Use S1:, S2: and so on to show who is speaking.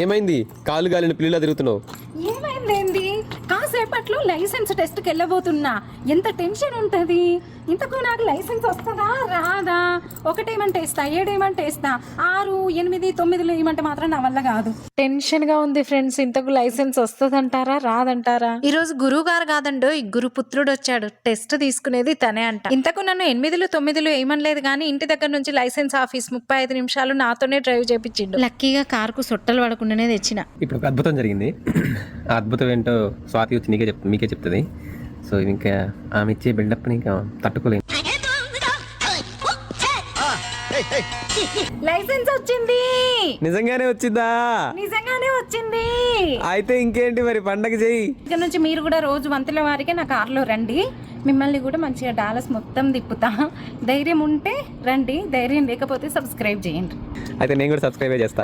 S1: ఏమైంది? కాలు గాలిని పిల్లలా తిరుగుతున్నావు.
S2: ఏమైందేంది? కాసేపట్లో లైసెన్స్ టెస్ట్కి వెళ్ళబోతున్నా. ఎంత టెన్షన్ ఉంటుంది. ఇంతకు నాకు లైసెన్స్ వస్తుందా రాదా? ఒకటేమంటే ఇస్తా, 7 ఏమంటే ఇస్తా, 6, 8, 9 ఏమంటే మాత్రం నా వల్ల కాదు. టెన్షన్ గా ఉంది ఫ్రెండ్స్. ఇంతకు లైసెన్స్ వస్తుందంటారా రాదంటారా? ఈ రోజు గురువు గారు కాదండో ఈ గురుపుత్రుడు వచ్చాడు. టెస్ట్ తీసుకునేది తనే అంట. ఇంతకు నన్ను 8, 9 ఏమనలేదు కానీ ఇంటి దగ్గర నుంచి లైసెన్స్ ఆఫీస్ 35 నిమిషాలు నాతోనే డ్రైవ్ చేపించిండు. లక్కీగా కారుకు సొట్టలు పడకుండానే తెచ్చిన.
S1: ఇప్పుడు ఒక అద్భుతం జరిగింది. ఆ అద్భుతం ఏంటో స్వాతి వచ్చి మీకే చెప్తుంది. సో ఇంకా ఆమె ఇచ్చే బిల్డప్ని ఇంకా తట్టుకోలేము.
S2: లైసెన్స్ వచ్చింది.
S1: నిజంగానే వచ్చిందా?
S2: నిజంగానే వచ్చింది.
S1: అయితే ఇంకేంటి మరి, పండగ చెయ్యి.
S2: ఇక్కడ నుంచి మీరు కూడా రోజు వంతుల వారికే నా కార్లో రండి. మిమ్మల్ని కూడా మంచిగా డాలస్ మొత్తం తిప్పుతా. ధైర్యం ఉంటే రండి, ధైర్యం లేకపోతే సబ్స్క్రైబ్ చేయండి.
S1: అయితే నేను కూడా సబ్స్క్రైబ్ చేస్తా.